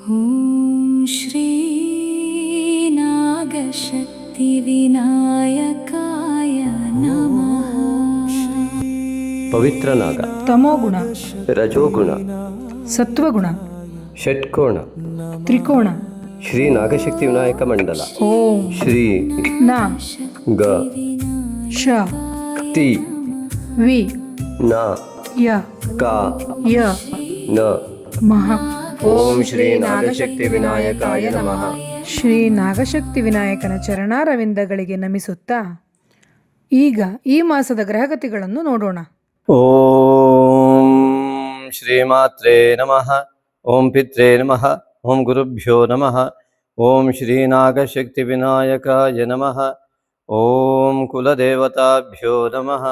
ಓಂ ಶ್ರೀ ನಾಗಶಕ್ತಿವಿನಾಯಕಾಯ ನಮಃ. ಪವಿತ್ರ ನಾಗ, ತಮೋಗುಣ, ರಜೋಗುಣ, ಸತ್ವಗುಣ, ಷಟ್ಕೋಣ, ತ್ರಿಕೋಣ. ಶ್ರೀ ನಾಗಶಕ್ತಿ ವಿನಾಯಕ ಮಂಡಲ. ಓಂ ಶ್ರೀ ನ ಗ ಶ ತಿ ವಿ ನ ಯ ಕ ಯ ನ. ಮಹ. ಓಂ ಶ್ರೀ ನಾಗಶಕ್ತಿ ವಿನಾಯಕಾಯ ನಮಃ. ಶ್ರೀ ನಾಗಶಕ್ತಿ ವಿನಾಯಕನ ಚರಣಾರವಿಂದಗಳಿಗೆ ನಮಿಸುತ್ತಾ ಈಗ ಈ ಮಾಸದ ಗ್ರಹಗತಿಗಳನ್ನು ನೋಡೋಣ. ಓಂ ಶ್ರೀಮಾತ್ರೇ ನಮಃ. ಓಂ ಪಿತ್ರೇ ನಮಃ. ಓಂ ಗುರುಭ್ಯೋ ನಮಃ. ಓಂ ಶ್ರೀ ನಾಗಶಕ್ತಿ ವಿನಾಯಕಾಯ ನಮಃ. ಓಂ ಕುಲದೇವತಾಭ್ಯೋ ನಮಃ.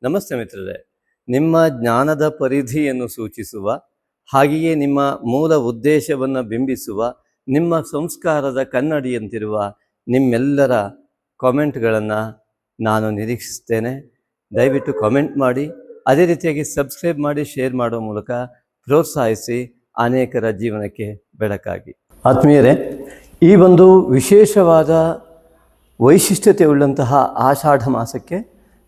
ನಮಸ್ತೆ ಮಿತ್ರರೇ. ನಿಮ್ಮ ಜ್ಞಾನದ ಪರಿಧಿಯನ್ನು ಸೂಚಿಸುವ, ಹಾಗೆಯೇ ನಿಮ್ಮ ಮೂಲ ಉದ್ದೇಶವನ್ನು ಬಿಂಬಿಸುವ, ನಿಮ್ಮ ಸಂಸ್ಕಾರದ ಕನ್ನಡಿಯಂತಿರುವ ನಿಮ್ಮೆಲ್ಲರ ಕಾಮೆಂಟ್ಗಳನ್ನು ನಾನು ನಿರೀಕ್ಷಿಸ್ತೇನೆ. ದಯವಿಟ್ಟು ಕಾಮೆಂಟ್ ಮಾಡಿ, ಅದೇ ರೀತಿಯಾಗಿ ಸಬ್ಸ್ಕ್ರೈಬ್ ಮಾಡಿ, ಶೇರ್ ಮಾಡೋ ಮೂಲಕ ಪ್ರೋತ್ಸಾಹಿಸಿ ಅನೇಕರ ಜೀವನಕ್ಕೆ ಬೆಳಕಾಗಿ. ಆತ್ಮೀಯರೇ, ಈ ಒಂದು ವಿಶೇಷವಾದ ವೈಶಿಷ್ಟ್ಯತೆ ಉಳ್ಳಂತಹ ಆಷಾಢ ಮಾಸಕ್ಕೆ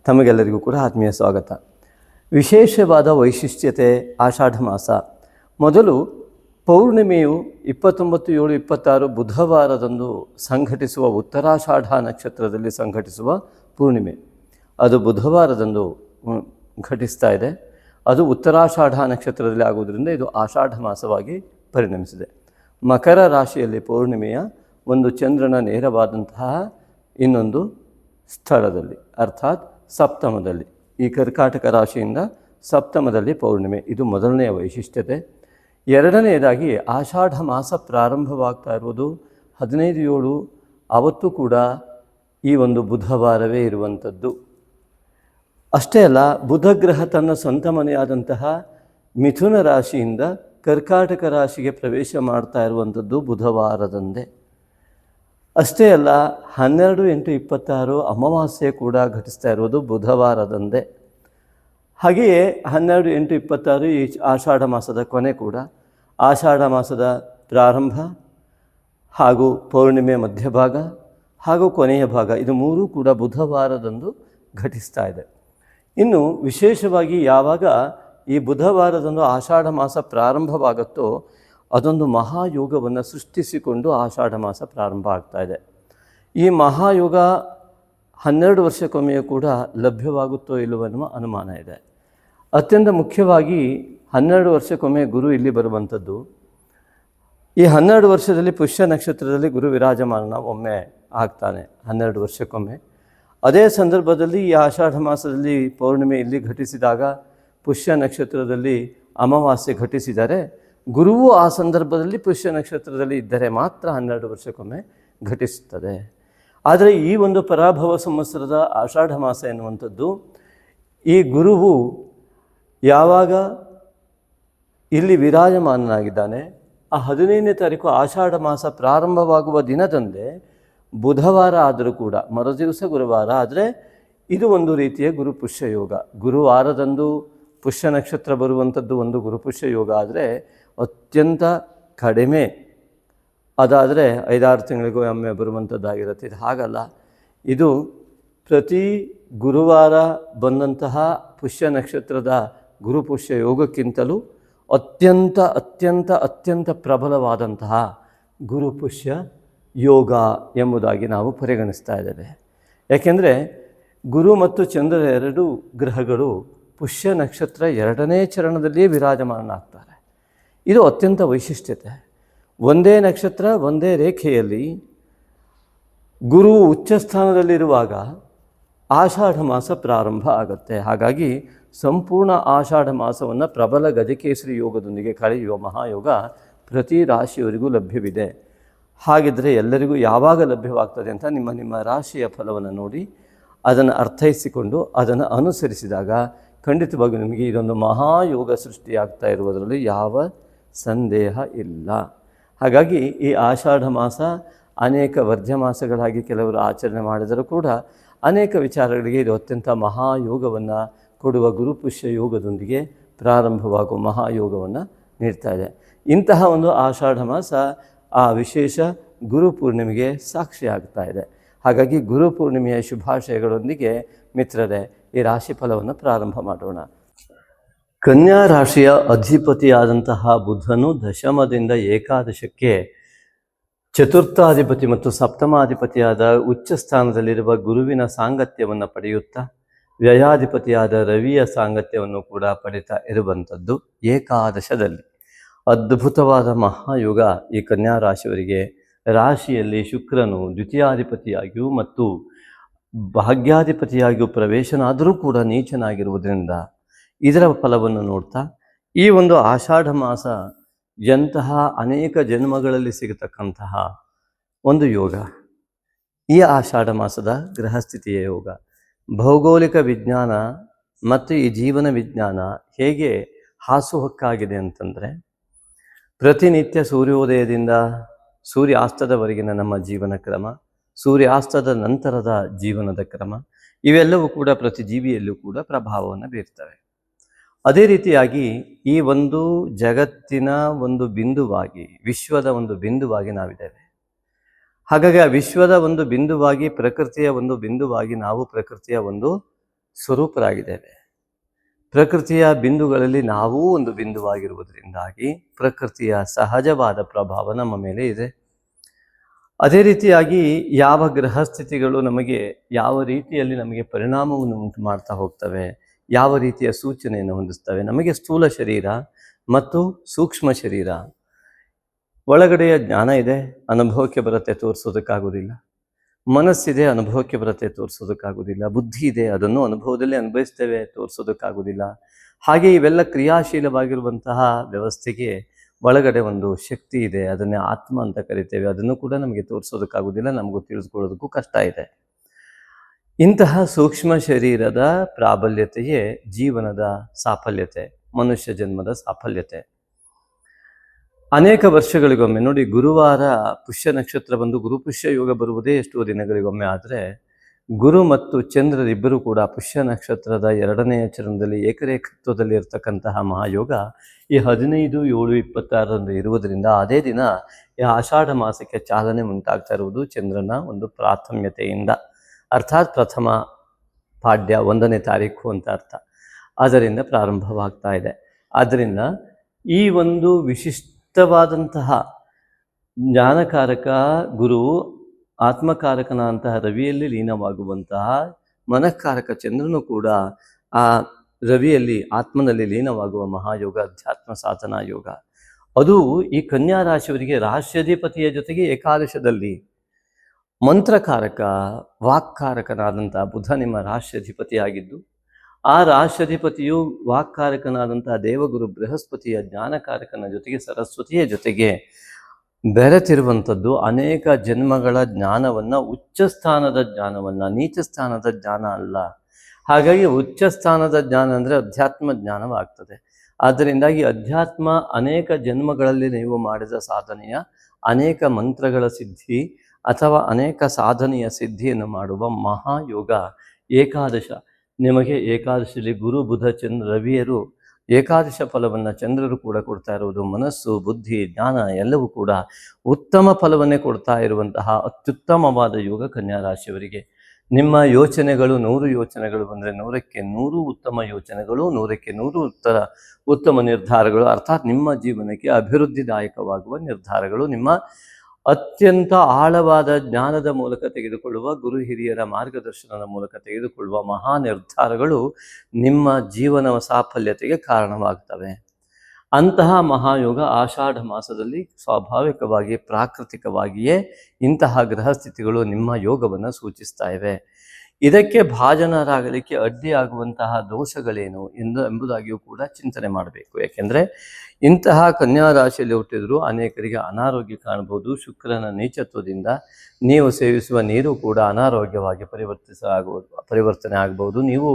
ತಮಗೆಲ್ಲರಿಗೂ ಕೂಡ ಆತ್ಮೀಯ ಸ್ವಾಗತ. ವಿಶೇಷವಾದ ವೈಶಿಷ್ಟ್ಯತೆ ಆಷಾಢ ಮಾಸ. ಮೊದಲು ಪೌರ್ಣಿಮೆಯು 29/7/26 ಬುಧವಾರದಂದು ಸಂಘಟಿಸುವ ಉತ್ತರಾಷಾಢ ನಕ್ಷತ್ರದಲ್ಲಿ ಸಂಘಟಿಸುವ ಪೂರ್ಣಿಮೆ, ಅದು ಬುಧವಾರದಂದು ಘಟಿಸ್ತಾ ಇದೆ. ಅದು ಉತ್ತರಾಷಾಢ ನಕ್ಷತ್ರದಲ್ಲಿ ಆಗುವುದರಿಂದ ಇದು ಆಷಾಢ ಮಾಸವಾಗಿ ಪರಿಣಮಿಸಿದೆ. ಮಕರ ರಾಶಿಯಲ್ಲಿ ಪೌರ್ಣಿಮೆಯ ಒಂದು ಚಂದ್ರನ ನೇರವಾದಂತಹ ಇನ್ನೊಂದು ಸ್ಥಳದಲ್ಲಿ, ಅರ್ಥಾತ್ ಸಪ್ತಮದಲ್ಲಿ, ಈ ಕರ್ಕಾಟಕ ರಾಶಿಯಿಂದ ಸಪ್ತಮದಲ್ಲಿ ಪೌರ್ಣಿಮೆ, ಇದು ಮೊದಲನೆಯ ವೈಶಿಷ್ಟ್ಯತೆ. ಎರಡನೆಯದಾಗಿ ಆಷಾಢ ಮಾಸ ಪ್ರಾರಂಭವಾಗ್ತಾ ಇರುವುದು 15/7, ಅವತ್ತು ಕೂಡ ಈ ಒಂದು ಬುಧವಾರವೇ ಇರುವಂಥದ್ದು. ಅಷ್ಟೇ ಅಲ್ಲ, ಬುಧಗ್ರಹ ತನ್ನ ಸ್ವಂತ ಮನೆಯಾದಂತಹ ಮಿಥುನ ರಾಶಿಯಿಂದ ಕರ್ಕಾಟಕ ರಾಶಿಗೆ ಪ್ರವೇಶ ಮಾಡ್ತಾ ಇರುವಂಥದ್ದು ಬುಧವಾರದಂದೇ. ಅಷ್ಟೇ ಅಲ್ಲ, 12/8/26 ಅಮಾವಾಸ್ಯೆ ಕೂಡ ಘಟಿಸ್ತಾ ಇರುವುದು ಬುಧವಾರದಂದೇ. ಹಾಗೆಯೇ 12/8/26 ಈ ಆಷಾಢ ಮಾಸದ ಕೊನೆ ಕೂಡ, ಆಷಾಢ ಮಾಸದ ಪ್ರಾರಂಭ ಹಾಗೂ ಪೌರ್ಣಿಮೆ ಮಧ್ಯಭಾಗ ಹಾಗೂ ಕೊನೆಯ ಭಾಗ, ಇದು ಮೂರೂ ಕೂಡ ಬುಧವಾರದಂದು ಘಟಿಸ್ತಾ ಇದೆ. ಇನ್ನು ವಿಶೇಷವಾಗಿ ಯಾವಾಗ ಈ ಬುಧವಾರದಂದು ಆಷಾಢ ಮಾಸ ಪ್ರಾರಂಭವಾಗುತ್ತೋ ಅದೊಂದು ಮಹಾಯೋಗವನ್ನು ಸೃಷ್ಟಿಸಿಕೊಂಡು ಆಷಾಢ ಮಾಸ ಪ್ರಾರಂಭ ಆಗ್ತಾ ಇದೆ. ಈ ಮಹಾಯೋಗ 12 ವರ್ಷಕ್ಕೊಮ್ಮೆಯೂ ಕೂಡ ಲಭ್ಯವಾಗುತ್ತೋ ಇಲ್ಲವೋ ಎನ್ನುವ ಅನುಮಾನ ಇದೆ. ಅತ್ಯಂತ ಮುಖ್ಯವಾಗಿ 12 ವರ್ಷಕ್ಕೊಮ್ಮೆ ಗುರು ಇಲ್ಲಿ ಬರುವಂಥದ್ದು. ಈ 12 ವರ್ಷದಲ್ಲಿ ಪುಷ್ಯ ನಕ್ಷತ್ರದಲ್ಲಿ ಗುರು ವಿರಾಜಮಾನ ಒಮ್ಮೆ ಆಗ್ತಾನೆ, 12 ವರ್ಷಕ್ಕೊಮ್ಮೆ. ಅದೇ ಸಂದರ್ಭದಲ್ಲಿ ಈ ಆಷಾಢ ಮಾಸದಲ್ಲಿ ಪೌರ್ಣಿಮೆ ಇಲ್ಲಿ ಘಟಿಸಿದಾಗ ಪುಷ್ಯ ನಕ್ಷತ್ರದಲ್ಲಿ ಅಮಾವಾಸ್ಯೆ ಘಟಿಸಿದರೆ, ಗುರುವು ಆ ಸಂದರ್ಭದಲ್ಲಿ ಪುಷ್ಯ ನಕ್ಷತ್ರದಲ್ಲಿ ಇದ್ದರೆ ಮಾತ್ರ 12 ವರ್ಷಕ್ಕೊಮ್ಮೆ ಘಟಿಸುತ್ತದೆ. ಆದರೆ ಈ ಒಂದು ಪರಾಭವ ಸಂವತ್ಸರದ ಆಷಾಢ ಮಾಸ ಎನ್ನುವಂಥದ್ದು, ಈ ಗುರುವು ಯಾವಾಗ ಇಲ್ಲಿ ವಿರಾಜಮಾನನಾಗಿದ್ದಾನೆ, ಆ 15ನೇ ತಾರೀಕು ಆಷಾಢ ಮಾಸ ಪ್ರಾರಂಭವಾಗುವ ದಿನದಂದೇ ಬುಧವಾರ ಆದರೂ ಕೂಡ, ಮರುದಿವಸ ಗುರುವಾರ ಆದರೆ ಇದು ಒಂದು ರೀತಿಯ ಗುರುಪುಷ್ಯ ಯೋಗ. ಗುರುವಾರದಂದು ಪುಷ್ಯ ನಕ್ಷತ್ರ ಬರುವಂಥದ್ದು ಒಂದು ಗುರುಪುಷ್ಯ ಯೋಗ ಆದರೆ ಅತ್ಯಂತ ಕಡಿಮೆ, ಅದಾದರೆ 5-6 ತಿಂಗಳಿಗೂ ಒಮ್ಮೆ ಬರುವಂಥದ್ದಾಗಿರುತ್ತೆ. ಇದು ಹಾಗಲ್ಲ, ಇದು ಪ್ರತಿ ಗುರುವಾರ ಬಂದಂತಹ ಪುಷ್ಯ ನಕ್ಷತ್ರದ ಗುರುಪುಷ್ಯ ಯೋಗಕ್ಕಿಂತಲೂ ಅತ್ಯಂತ ಅತ್ಯಂತ ಅತ್ಯಂತ ಪ್ರಬಲವಾದಂತಹ ಗುರುಪುಷ್ಯ ಯೋಗ ಎಂಬುದಾಗಿ ನಾವು ಪರಿಗಣಿಸ್ತಾ ಇದ್ದೇವೆ. ಯಾಕೆಂದರೆ ಗುರು ಮತ್ತು ಚಂದ್ರ ಎರಡೂ ಗ್ರಹಗಳು ಪುಷ್ಯ ನಕ್ಷತ್ರ 2ನೇ ಚರಣದಲ್ಲಿಯೇ ವಿರಾಜಮಾನನಾಗ್ತಾರೆ. ಇದು ಅತ್ಯಂತ ವೈಶಿಷ್ಟ್ಯತೆ. ಒಂದೇ ನಕ್ಷತ್ರ ಒಂದೇ ರೇಖೆಯಲ್ಲಿ ಗುರು ಉಚ್ಚ ಸ್ಥಾನದಲ್ಲಿರುವಾಗ ಆಷಾಢ ಮಾಸ ಪ್ರಾರಂಭ ಆಗುತ್ತೆ. ಹಾಗಾಗಿ ಸಂಪೂರ್ಣ ಆಷಾಢ ಮಾಸವನ್ನು ಪ್ರಬಲ ಗಜಕೇಸರಿ ಯೋಗದೊಂದಿಗೆ ಕಳೆಯುವ ಮಹಾಯೋಗ ಪ್ರತಿ ರಾಶಿಯವರಿಗೂ ಲಭ್ಯವಿದೆ. ಹಾಗಿದ್ದರೆ ಎಲ್ಲರಿಗೂ ಯಾವಾಗ ಲಭ್ಯವಾಗ್ತದೆ ಅಂತ ನಿಮ್ಮ ರಾಶಿಯ ಫಲವನ್ನು ನೋಡಿ ಅದನ್ನು ಅರ್ಥೈಸಿಕೊಂಡು ಅದನ್ನು ಅನುಸರಿಸಿದಾಗ ಖಂಡಿತವಾಗಿಯೂ ನಿಮಗೆ ಇದೊಂದು ಮಹಾಯೋಗ ಸೃಷ್ಟಿಯಾಗ್ತಾ ಇರುವುದರಲ್ಲಿ ಯಾವ ಸಂದೇಹ ಇಲ್ಲ. ಹಾಗಾಗಿ ಈ ಆಷಾಢ ಮಾಸ ಅನೇಕ ವರ್ಜ್ಯ ಮಾಸಗಳಾಗಿ ಕೆಲವರು ಆಚರಣೆ ಮಾಡಿದರೂ ಕೂಡ ಅನೇಕ ವಿಚಾರಗಳಿಗೆ ಇದು ಅತ್ಯಂತ ಮಹಾಯೋಗವನ್ನು ಕೊಡುವ ಗುರುಪುಷ್ಯ ಯೋಗದೊಂದಿಗೆ ಪ್ರಾರಂಭವಾಗುವ ಮಹಾಯೋಗವನ್ನು ನೀಡ್ತಾ ಇದೆ. ಇಂತಹ ಒಂದು ಆಷಾಢ ಮಾಸ ಆ ವಿಶೇಷ ಗುರು ಪೂರ್ಣಿಮೆಗೆ ಸಾಕ್ಷಿ ಆಗ್ತಾ ಇದೆ. ಹಾಗಾಗಿ ಗುರು ಪೂರ್ಣಿಮೆಯ ಶುಭಾಶಯಗಳೊಂದಿಗೆ ಮಿತ್ರರೇ ಈ ರಾಶಿ ಫಲವನ್ನು ಪ್ರಾರಂಭ ಮಾಡೋಣ. ಕನ್ಯಾ ರಾಶಿಯ ಅಧಿಪತಿಯಾದಂತಹ ಬುಧನು ದಶಮದಿಂದ ಏಕಾದಶಕ್ಕೆ ಚತುರ್ಥಾಧಿಪತಿ ಮತ್ತು ಸಪ್ತಮಾಧಿಪತಿಯಾದ ಉಚ್ಚ ಸ್ಥಾನದಲ್ಲಿರುವ ಗುರುವಿನ ಸಾಂಗತ್ಯವನ್ನು ಪಡೆಯುತ್ತಾ ವ್ಯಯಾಧಿಪತಿಯಾದ ರವಿಯ ಸಾಂಗತ್ಯವನ್ನು ಕೂಡ ಪಡಿತಾ ಇರುವಂಥದ್ದು ಏಕಾದಶದಲ್ಲಿ. ಅದ್ಭುತವಾದ ಮಹಾಯುಗ ಈ ಕನ್ಯಾ ರಾಶಿಯವರಿಗೆ. ರಾಶಿಯಲ್ಲಿ ಶುಕ್ರನು ದ್ವಿತೀಯಾಧಿಪತಿಯಾಗಿಯೂ ಮತ್ತು ಭಾಗ್ಯಾಧಿಪತಿಯಾಗಿಯೂ ಪ್ರವೇಶನಾದರೂ ಕೂಡ ನೀಚನಾಗಿರುವುದರಿಂದ ಇದರ ಫಲವನ್ನು ನೋಡ್ತಾ ಈ ಒಂದು ಆಷಾಢ ಮಾಸ ಎಂತಹ ಅನೇಕ ಜನ್ಮಗಳಲ್ಲಿ ಸಿಗತಕ್ಕಂತಹ ಒಂದು ಯೋಗ, ಈ ಆಷಾಢ ಮಾಸದ ಗ್ರಹಸ್ಥಿತಿಯ ಯೋಗ. ಭೌಗೋಳಿಕ ವಿಜ್ಞಾನ ಮತ್ತು ಈ ಜೀವನ ವಿಜ್ಞಾನ ಹೇಗೆ ಹಾಸುಹೊಕ್ಕಾಗಿದೆ ಅಂತಂದರೆ, ಪ್ರತಿನಿತ್ಯ ಸೂರ್ಯೋದಯದಿಂದ ಸೂರ್ಯಾಸ್ತದವರೆಗಿನ ನಮ್ಮ ಜೀವನ ಕ್ರಮ, ಸೂರ್ಯಾಸ್ತದ ನಂತರದ ಜೀವನದ ಕ್ರಮ, ಇವೆಲ್ಲವೂ ಕೂಡ ಪ್ರತಿ ಜೀವಿಯಲ್ಲೂ ಕೂಡ ಪ್ರಭಾವವನ್ನು ಬೀರ್ತವೆ. ಅದೇ ರೀತಿಯಾಗಿ ಈ ಒಂದು ಜಗತ್ತಿನ ಒಂದು ಬಿಂದುವಾಗಿ, ವಿಶ್ವದ ಒಂದು ಬಿಂದುವಾಗಿ ನಾವಿದ್ದೇವೆ. ಹಾಗಾಗಿ ಆ ವಿಶ್ವದ ಒಂದು ಬಿಂದುವಾಗಿ, ಪ್ರಕೃತಿಯ ಒಂದು ಬಿಂದುವಾಗಿ ನಾವು ಪ್ರಕೃತಿಯ ಒಂದು ಸ್ವರೂಪರಾಗಿದ್ದೇವೆ. ಪ್ರಕೃತಿಯ ಬಿಂದುಗಳಲ್ಲಿ ನಾವೂ ಒಂದು ಬಿಂದುವಾಗಿರುವುದರಿಂದಾಗಿ ಪ್ರಕೃತಿಯ ಸಹಜವಾದ ಪ್ರಭಾವ ನಮ್ಮ ಮೇಲೆ ಇದೆ. ಅದೇ ರೀತಿಯಾಗಿ ಯಾವ ಗ್ರಹಸ್ಥಿತಿಗಳು ನಮಗೆ ಯಾವ ರೀತಿಯಲ್ಲಿ ನಮಗೆ ಪರಿಣಾಮವನ್ನು ಉಂಟು ಮಾಡ್ತಾ ಹೋಗ್ತವೆ, ಯಾವ ರೀತಿಯ ಸೂಚನೆಯನ್ನು ಹೊಂದಿಸ್ತವೆ. ನಮಗೆ ಸ್ಥೂಲ ಶರೀರ ಮತ್ತು ಸೂಕ್ಷ್ಮ ಶರೀರ, ಒಳಗಡೆಯ ಜ್ಞಾನ ಇದೆ, ಅನುಭವಕ್ಕೆ ಬರುತ್ತೆ, ತೋರಿಸೋದಕ್ಕಾಗೋದಿಲ್ಲ. ಮನಸ್ಸಿದೆ, ಅನುಭವಕ್ಕೆ ಬರುತ್ತೆ, ತೋರಿಸೋದಕ್ಕಾಗೋದಿಲ್ಲ. ಬುದ್ಧಿ ಇದೆ, ಅದನ್ನು ಅನುಭವದಲ್ಲಿ ಅನುಭವಿಸ್ತೇವೆ, ತೋರಿಸೋದಕ್ಕಾಗೋದಿಲ್ಲ. ಹಾಗೆ ಇವೆಲ್ಲ ಕ್ರಿಯಾಶೀಲವಾಗಿರುವಂತಹ ವ್ಯವಸ್ಥೆಗೆ ಒಳಗಡೆ ಒಂದು ಶಕ್ತಿ ಇದೆ, ಅದನ್ನೇ ಆತ್ಮ ಅಂತ ಕರಿತೇವೆ. ಅದನ್ನು ಕೂಡ ನಮಗೆ ತೋರಿಸೋದಕ್ಕಾಗೋದಿಲ್ಲ, ನಮಗೂ ತಿಳಿದುಕೊಳ್ಳೋದಕ್ಕೂ ಕಷ್ಟ ಇದೆ. ಇಂತಹ ಸೂಕ್ಷ್ಮ ಶರೀರದ ಪ್ರಾಬಲ್ಯತೆಯೇ ಜೀವನದ ಸಾಫಲ್ಯತೆ, ಮನುಷ್ಯ ಜನ್ಮದ ಸಾಫಲ್ಯತೆ. ಅನೇಕ ವರ್ಷಗಳಿಗೊಮ್ಮೆ ನೋಡಿ, ಗುರುವಾರ ಪುಷ್ಯ ನಕ್ಷತ್ರ ಬಂದು ಗುರುಪುಷ್ಯ ಯೋಗ ಬರುವುದೇ ಎಷ್ಟೋ ದಿನಗಳಿಗೊಮ್ಮೆ. ಆದರೆ ಗುರು ಮತ್ತು ಚಂದ್ರರಿಬ್ಬರು ಕೂಡ ಪುಷ್ಯ ನಕ್ಷತ್ರದ 2ನೆಯ ಚರಣದಲ್ಲಿ ಏಕರೇಖತ್ವದಲ್ಲಿ ಇರತಕ್ಕಂತಹ ಮಹಾಯೋಗ ಈ 15/7/26 ಇರುವುದರಿಂದ ಅದೇ ದಿನ ಈ ಆಷಾಢ ಮಾಸಕ್ಕೆ ಚಾಲನೆ ಉಂಟಾಗ್ತಾ ಇರುವುದು ಚಂದ್ರನ ಒಂದು ಪ್ರಾಥಮ್ಯತೆಯಿಂದ, ಅರ್ಥಾತ್ ಪ್ರಥಮ ಪಾಡ್ಯ 1ನೇ ತಾರೀಕು ಅಂತ ಅರ್ಥ. ಅದರಿಂದ ಪ್ರಾರಂಭವಾಗ್ತಾ ಇದೆ. ಆದ್ದರಿಂದ ಈ ಒಂದು ವಿಶಿಷ್ಟವಾದಂತಹ ಜ್ಞಾನಕಾರಕ ಗುರು, ಆತ್ಮಕಾರಕನಂತಹ ರವಿಯಲ್ಲಿ ಲೀನವಾಗುವಂತಹ ಮನಃಕಾರಕ ಚಂದ್ರನು ಕೂಡ ಆ ರವಿಯಲ್ಲಿ ಆತ್ಮನಲ್ಲಿ ಲೀನವಾಗುವ ಮಹಾಯೋಗ, ಅಧ್ಯಾತ್ಮ ಸಾಧನಾ ಯೋಗ. ಅದು ಈ ಕನ್ಯಾ ರಾಶಿಯವರಿಗೆ ರಾಶ್ಯಾಧಿಪತಿಯ ಜೊತೆಗೆ ಏಕಾದಶದಲ್ಲಿ ಮಂತ್ರಕಾರಕ, ವಾಕ್ಕಾರಕನಾದಂಥ ಬುಧ ನಿಮ್ಮ ರಾಶ್ಯಾಧಿಪತಿಯಾಗಿದ್ದು, ಆ ರಾಶ್ಯಾಧಿಪತಿಯು ವಾಕ್ಕಾರಕನಾದಂತಹ ದೇವಗುರು ಬೃಹಸ್ಪತಿಯ ಜ್ಞಾನಕಾರಕನ ಜೊತೆಗೆ ಸರಸ್ವತಿಯ ಜೊತೆಗೆ ಬೆರೆತಿರುವಂಥದ್ದು ಅನೇಕ ಜನ್ಮಗಳ ಜ್ಞಾನವನ್ನು, ಉಚ್ಚ ಸ್ಥಾನದ ಜ್ಞಾನವನ್ನು, ನೀಚ ಸ್ಥಾನದ ಜ್ಞಾನ ಅಲ್ಲ. ಹಾಗಾಗಿ ಉಚ್ಚ ಸ್ಥಾನದ ಜ್ಞಾನ ಅಂದರೆ ಅಧ್ಯಾತ್ಮ ಜ್ಞಾನವಾಗ್ತದೆ. ಆದ್ದರಿಂದಾಗಿ ಅಧ್ಯಾತ್ಮ ಅನೇಕ ಜನ್ಮಗಳಲ್ಲಿ ನೀವು ಮಾಡಿದ ಸಾಧನೆಯ ಅನೇಕ ಮಂತ್ರಗಳ ಸಿದ್ಧಿ ಅಥವಾ ಅನೇಕ ಸಾಧನೆಯ ಸಿದ್ಧಿಯನ್ನು ಮಾಡುವ ಮಹಾಯೋಗ ಏಕಾದಶ. ನಿಮಗೆ ಏಕಾದಶದಲ್ಲಿ ಗುರು ಬುಧ ಚಂದ್ರ ರವಿಯರು ಏಕಾದಶ ಫಲವನ್ನು ಚಂದ್ರರು ಕೂಡ ಕೊಡ್ತಾ ಇರುವುದು, ಮನಸ್ಸು, ಬುದ್ಧಿ, ಜ್ಞಾನ ಎಲ್ಲವೂ ಕೂಡ ಉತ್ತಮ ಫಲವನ್ನೇ ಕೊಡ್ತಾ ಇರುವಂತಹ ಅತ್ಯುತ್ತಮವಾದ ಯೋಗ ಕನ್ಯಾ ರಾಶಿಯವರಿಗೆ. ನಿಮ್ಮ ಯೋಚನೆಗಳು 100 ಯೋಚನೆಗಳು ಬಂದರೆ 100ಕ್ಕೆ 100 ಉತ್ತಮ ಯೋಚನೆಗಳು, 100ಕ್ಕೆ 100 ಉತ್ತಮ ನಿರ್ಧಾರಗಳು, ಅರ್ಥಾತ್ ನಿಮ್ಮ ಜೀವನಕ್ಕೆ ಅಭಿವೃದ್ಧಿದಾಯಕವಾಗುವ ನಿರ್ಧಾರಗಳು, ನಿಮ್ಮ ಅತ್ಯಂತ ಆಳವಾದ ಜ್ಞಾನದ ಮೂಲಕ ತೆಗೆದುಕೊಳ್ಳುವ, ಗುರು ಹಿರಿಯರ ಮಾರ್ಗದರ್ಶನದ ಮೂಲಕ ತೆಗೆದುಕೊಳ್ಳುವ ಮಹಾ ನಿರ್ಧಾರಗಳು ನಿಮ್ಮ ಜೀವನ ಸಾಫಲ್ಯತೆಗೆ ಕಾರಣವಾಗ್ತವೆ. ಅಂತಹ ಮಹಾಯೋಗ ಆಷಾಢ ಮಾಸದಲ್ಲಿ ಸ್ವಾಭಾವಿಕವಾಗಿ ಪ್ರಾಕೃತಿಕವಾಗಿಯೇ ಇಂತಹ ಗ್ರಹಸ್ಥಿತಿಗಳು ನಿಮ್ಮ ಯೋಗವನ್ನು ಸೂಚಿಸ್ತಾ ಇವೆ. ಇದಕ್ಕೆ ಭಾಜನರಾಗಲಿಕ್ಕೆ ಅಡ್ಡಿಯಾಗುವಂತಹ ದೋಷಗಳೇನು ಎಂಬುದಾಗಿಯೂ ಕೂಡ ಚಿಂತನೆ ಮಾಡಬೇಕು. ಯಾಕೆಂದರೆ ಇಂತಹ ಕನ್ಯಾ ರಾಶಿಯಲ್ಲಿ ಹುಟ್ಟಿದರೂ ಅನೇಕರಿಗೆ ಅನಾರೋಗ್ಯ ಕಾಣಬಹುದು. ಶುಕ್ರನ ನೀಚತ್ವದಿಂದ ನೀವು ಸೇವಿಸುವ ನೀರು ಕೂಡ ಅನಾರೋಗ್ಯವಾಗಿ ಪರಿವರ್ತನೆ ಆಗಬಹುದು. ನೀವು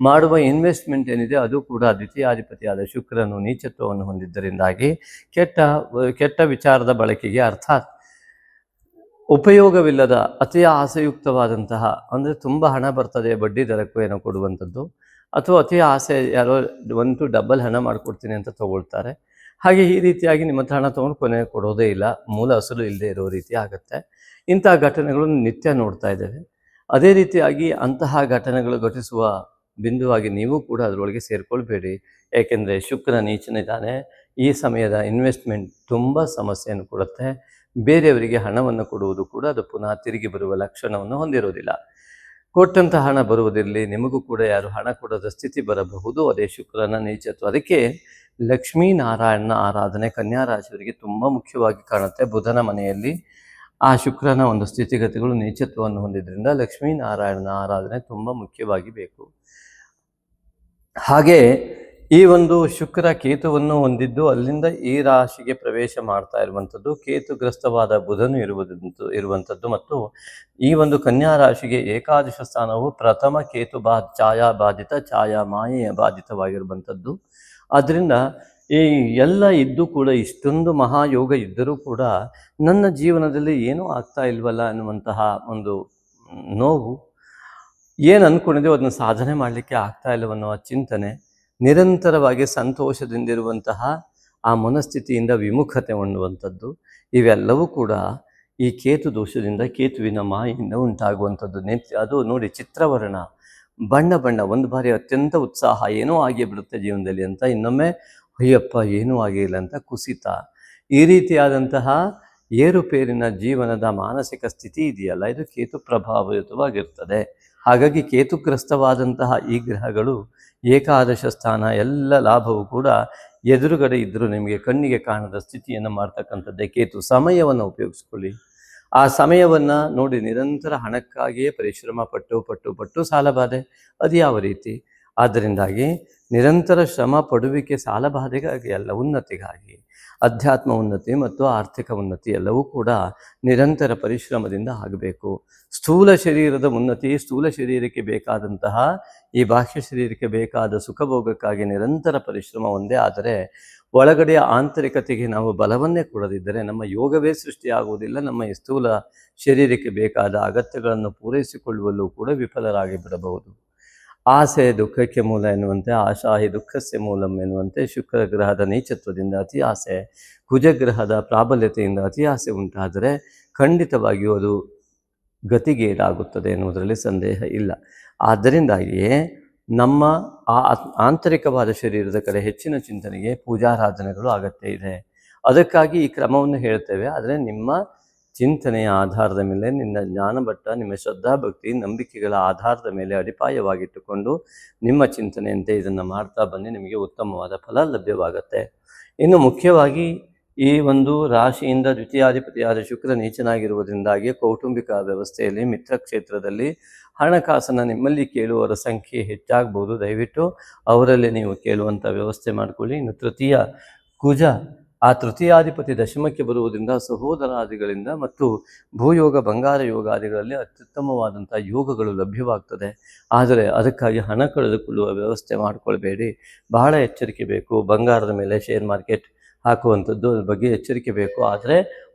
ಮಾಡುವ ಇನ್ವೆಸ್ಟ್ಮೆಂಟ್ ಏನಿದೆ ಅದು ಕೂಡ ದ್ವಿತೀಯಾಧಿಪತಿಯಾದ ಶುಕ್ರನು ನೀಚತ್ವವನ್ನು ಹೊಂದಿದ್ದರಿಂದಾಗಿ ಕೆಟ್ಟ ವಿಚಾರದ ಬಳಕೆಗೆ, ಅರ್ಥಾತ್ ಉಪಯೋಗವಿಲ್ಲದ ಅತಿ ಆಸೆಯುಕ್ತವಾದಂತಹ, ಅಂದರೆ ತುಂಬ ಹಣ ಬರ್ತದೆ ಬಡ್ಡಿ ದರಕ್ಕೂ ಏನೋ ಕೊಡುವಂಥದ್ದು, ಅಥವಾ ಅತಿ ಆಸೆ, ಯಾರೋ 1 to ಡಬಲ್ ಹಣ ಮಾಡಿಕೊಡ್ತೀನಿ ಅಂತ ತಗೊಳ್ತಾರೆ. ಹಾಗೆ ಈ ರೀತಿಯಾಗಿ ನಿಮ್ಮ ಹತ್ರ ಹಣ ತೊಗೊಂಡು ಕೊನೆ ಕೊಡೋದೇ ಇಲ್ಲ, ಮೂಲ ಅಸಲು ಇಲ್ಲದೆ ಇರೋ ರೀತಿ ಆಗುತ್ತೆ. ಇಂತಹ ಘಟನೆಗಳನ್ನು ನಿತ್ಯ ನೋಡ್ತಾ ಇದ್ದೇವೆ. ಅದೇ ರೀತಿಯಾಗಿ ಅಂತಹ ಘಟನೆಗಳು ಘಟಿಸುವ ಬಿಂದುವಾಗಿ ನೀವು ಕೂಡ ಅದರೊಳಗೆ ಸೇರಿಕೊಳ್ಬೇಡಿ. ಏಕೆಂದರೆ ಶುಕ್ರ ನೀಚನಿದ್ದಾನೆ. ಈ ಸಮಯದ ಇನ್ವೆಸ್ಟ್ಮೆಂಟ್ ತುಂಬ ಸಮಸ್ಯೆಯನ್ನು ಕೊಡುತ್ತೆ. ಬೇರೆಯವರಿಗೆ ಹಣವನ್ನು ಕೊಡುವುದು ಕೂಡ ಅದು ಪುನಃ ತಿರುಗಿ ಬರುವ ಲಕ್ಷಣವನ್ನು ಹೊಂದಿರೋದಿಲ್ಲ. ಕೊಟ್ಟಂಥ ಹಣ ಬರುವುದಿರಲಿ, ನಿಮಗೂ ಕೂಡ ಯಾರು ಹಣ ಕೊಡೋದ ಸ್ಥಿತಿ ಬರಬಹುದು. ಅದೇ ಶುಕ್ರನ ನೀಚತ್ವ. ಅದಕ್ಕೆ ಲಕ್ಷ್ಮೀನಾರಾಯಣನ ಆರಾಧನೆ ಕನ್ಯಾ ರಾಶಿಯವರಿಗೆ ತುಂಬ ಮುಖ್ಯವಾಗಿ ಕಾಣುತ್ತೆ. ಬುಧನ ಮನೆಯಲ್ಲಿ ಆ ಶುಕ್ರನ ಒಂದು ಸ್ಥಿತಿಗತಿಗಳು ನೀಚತ್ವವನ್ನು ಹೊಂದಿದ್ರಿಂದ ಲಕ್ಷ್ಮೀನಾರಾಯಣನ ಆರಾಧನೆ ತುಂಬ ಮುಖ್ಯವಾಗಿ ಬೇಕು. ಹಾಗೆ ಈ ಒಂದು ಶುಕ್ರ ಕೇತುವನ್ನು ಹೊಂದಿದ್ದು ಅಲ್ಲಿಂದ ಈ ರಾಶಿಗೆ ಪ್ರವೇಶ ಮಾಡ್ತಾ ಇರುವಂಥದ್ದು, ಕೇತುಗ್ರಸ್ತವಾದ ಬುಧನು ಇರುವಂಥದ್ದು ಮತ್ತು ಈ ಒಂದು ಕನ್ಯಾ ರಾಶಿಗೆ ಏಕಾದಶ ಸ್ಥಾನವು ಪ್ರಥಮ ಕೇತು ಛಾಯಾ ಬಾಧಿತ, ಛಾಯಾ ಮಾಯೆಯ ಬಾಧಿತವಾಗಿರುವಂಥದ್ದು. ಆದ್ದರಿಂದ ಈ ಎಲ್ಲ ಇದ್ದು ಕೂಡ ಇಷ್ಟೊಂದು ಮಹಾಯೋಗ ಇದ್ದರೂ ಕೂಡ ನನ್ನ ಜೀವನದಲ್ಲಿ ಏನೂ ಆಗ್ತಾ ಇಲ್ವಲ್ಲ ಅನ್ನುವಂತಹ ಒಂದು ನೋವು, ಏನು ಅಂದ್ಕೊಂಡಿದ್ದೆವು ಅದನ್ನು ಸಾಧನೆ ಮಾಡಲಿಕ್ಕೆ ಆಗ್ತಾ ಇಲ್ಲವನ್ನೋ ಚಿಂತನೆ, ನಿರಂತರವಾಗಿ ಸಂತೋಷದಿಂದಿರುವಂತಹ ಆ ಮನಸ್ಥಿತಿಯಿಂದ ವಿಮುಖತೆ ಹೊಂದುವಂಥದ್ದು, ಇವೆಲ್ಲವೂ ಕೂಡ ಈ ಕೇತು ದೋಷದಿಂದ, ಕೇತುವಿನ ಮಾಯೆಯಿಂದ ಉಂಟಾಗುವಂಥದ್ದು. ಅದು ನೋಡಿ, ಚಿತ್ರವರ್ಣ, ಬಣ್ಣ ಬಣ್ಣ. ಒಂದು ಬಾರಿ ಅತ್ಯಂತ ಉತ್ಸಾಹ, ಏನೋ ಆಗೇ ಬಿಡುತ್ತೆ ಜೀವನದಲ್ಲಿ ಅಂತ, ಇನ್ನೊಮ್ಮೆ ಅಯ್ಯಪ್ಪ ಏನೂ ಆಗಿಲ್ಲ ಅಂತ ಕುಸಿತ. ಈ ರೀತಿಯಾದಂತಹ ಏರುಪೇರಿನ ಜೀವನದ ಮಾನಸಿಕ ಸ್ಥಿತಿ ಇದೆಯಲ್ಲ, ಇದು ಕೇತು ಪ್ರಭಾವಿತವಾಗಿರ್ತದೆ. ಹಾಗಾಗಿ ಕೇತುಗ್ರಸ್ತವಾದಂತಹ ಈ ಗ್ರಹಗಳು ಏಕಾದಶ ಸ್ಥಾನ, ಎಲ್ಲ ಲಾಭವು ಕೂಡ ಎದುರುಗಡೆ ಇದ್ದರೂ ನಿಮಗೆ ಕಣ್ಣಿಗೆ ಕಾಣದ ಸ್ಥಿತಿಯನ್ನು ಮಾಡ್ತಕ್ಕಂಥದ್ದೇ ಕೇತು. ಸಮಯವನ್ನು ಉಪಯೋಗಿಸ್ಕೊಳ್ಳಿ. ಆ ಸಮಯವನ್ನು ನೋಡಿ, ನಿರಂತರ ಹಣಕ್ಕಾಗಿಯೇ ಪರಿಶ್ರಮ ಪಟ್ಟು ಸಾಲಬಾಧೆ, ಅದು ಯಾವ ರೀತಿ? ಆದ್ದರಿಂದಾಗಿ ನಿರಂತರ ಶ್ರಮ ಪಡುವಿಕೆ ಸಾಲಬಾಧೆಗಾಗಿ ಅಲ್ಲ, ಉನ್ನತಿಗಾಗಿ. ಅಧ್ಯಾತ್ಮ ಉನ್ನತಿ ಮತ್ತು ಆರ್ಥಿಕ ಉನ್ನತಿ ಎಲ್ಲವೂ ಕೂಡ ನಿರಂತರ ಪರಿಶ್ರಮದಿಂದ ಆಗಬೇಕು. ಸ್ಥೂಲ ಶರೀರದ ಉನ್ನತಿ, ಸ್ಥೂಲ ಶರೀರಕ್ಕೆ ಬೇಕಾದಂತಹ ಈ ಬಾಹ್ಯ ಶರೀರಕ್ಕೆ ಬೇಕಾದ ಸುಖಭೋಗಕ್ಕಾಗಿ ನಿರಂತರ ಪರಿಶ್ರಮ ಒಂದೇ. ಆದರೆ ಒಳಗಡೆಯ ಆಂತರಿಕತೆಗೆ ನಾವು ಬಲವನ್ನೇ ಕೊಡದಿದ್ದರೆ ನಮ್ಮ ಯೋಗವೇ ಸೃಷ್ಟಿಯಾಗುವುದಿಲ್ಲ. ನಮ್ಮ ಈ ಸ್ಥೂಲ ಶರೀರಕ್ಕೆ ಬೇಕಾದ ಅಗತ್ಯಗಳನ್ನು ಪೂರೈಸಿಕೊಳ್ಳುವಲ್ಲೂ ಕೂಡ ವಿಫಲರಾಗಿ ಬಿಡಬಹುದು. ಆಸೆ ದುಃಖಕ್ಕೆ ಮೂಲ ಎನ್ನುವಂತೆ, ಆಶಾಹಿ ದುಃಖಸ್ಯ ಮೂಲಂ ಎನ್ನುವಂತೆ, ಶುಕ್ರ ಗ್ರಹದ ನೀಚತ್ವದಿಂದ ಅತಿ ಆಸೆ, ಕುಜಗ್ರಹದ ಪ್ರಾಬಲ್ಯತೆಯಿಂದ ಅತಿ ಆಸೆ ಉಂಟಾದರೆ ಖಂಡಿತವಾಗಿಯೂ ಅದು ಗತಿಗೇಡಾಗುತ್ತದೆ ಎನ್ನುವುದರಲ್ಲಿ ಸಂದೇಹ ಇಲ್ಲ. ಆದ್ದರಿಂದಾಗಿಯೇ ನಮ್ಮ ಆಂತರಿಕವಾದ ಶರೀರದ ಕಡೆ ಹೆಚ್ಚಿನ ಚಿಂತನೆಗೆ ಪೂಜಾರಾಧನೆಗಳು ಅಗತ್ಯ ಇದೆ. ಅದಕ್ಕಾಗಿ ಈ ಕ್ರಮವನ್ನು ಹೇಳ್ತೇವೆ. ಆದರೆ ನಿಮ್ಮ ಚಿಂತನೆಯ ಆಧಾರದ ಮೇಲೆ, ನಿನ್ನ ಜ್ಞಾನಭಟ್ಟ, ನಿಮ್ಮ ಶ್ರದ್ಧಾಭಕ್ತಿ, ನಂಬಿಕೆಗಳ ಆಧಾರದ ಮೇಲೆ ಅಡಿಪಾಯವಾಗಿಟ್ಟುಕೊಂಡು ನಿಮ್ಮ ಚಿಂತನೆಯಂತೆ ಇದನ್ನು ಮಾಡ್ತಾ ಬನ್ನಿ, ನಿಮಗೆ ಉತ್ತಮವಾದ ಫಲ ಲಭ್ಯವಾಗುತ್ತೆ. ಇನ್ನು ಮುಖ್ಯವಾಗಿ ಈ ಒಂದು ರಾಶಿಯಿಂದ ದ್ವಿತೀಯಾಧಿಪತಿಯಾದ ಶುಕ್ರ ನೀಚನಾಗಿರುವುದರಿಂದಾಗಿ ಕೌಟುಂಬಿಕ ವ್ಯವಸ್ಥೆಯಲ್ಲಿ, ಮಿತ್ರ ಕ್ಷೇತ್ರದಲ್ಲಿ ಹಣಕಾಸನ್ನು ನಿಮ್ಮಲ್ಲಿ ಕೇಳುವವರ ಸಂಖ್ಯೆ ಹೆಚ್ಚಾಗ್ಬೋದು. ದಯವಿಟ್ಟು ಅವರಲ್ಲಿ ನೀವು ಕೇಳುವಂಥ ವ್ಯವಸ್ಥೆ ಮಾಡಿಕೊಳ್ಳಿ. ಇನ್ನು ತೃತೀಯ ಕುಜ, ಆ ತೃತೀಯಾಧಿಪತಿ ದಶಮಕ್ಕೆ ಬರುವುದರಿಂದ ಸಹೋದರಾದಿಗಳಿಂದ ಮತ್ತು ಭೂಯೋಗ, ಬಂಗಾರ ಯೋಗಾದಿಗಳಲ್ಲಿ ಅತ್ಯುತ್ತಮವಾದಂಥ ಯೋಗಗಳು ಲಭ್ಯವಾಗ್ತದೆ. ಆದರೆ ಅದಕ್ಕಾಗಿ ಹಣ ಕಳೆದುಕೊಳ್ಳುವ ವ್ಯವಸ್ಥೆ ಮಾಡಿಕೊಳ್ಬೇಡಿ. ಬಹಳ ಎಚ್ಚರಿಕೆ ಬೇಕು. ಬಂಗಾರದ ಮೇಲೆ ಶೇರ್ ಮಾರ್ಕೆಟ್ ಹಾಕುವಂಥದ್ದು, ಅದ್ರ ಬಗ್ಗೆ ಎಚ್ಚರಿಕೆ ಬೇಕು. ಆದರೆ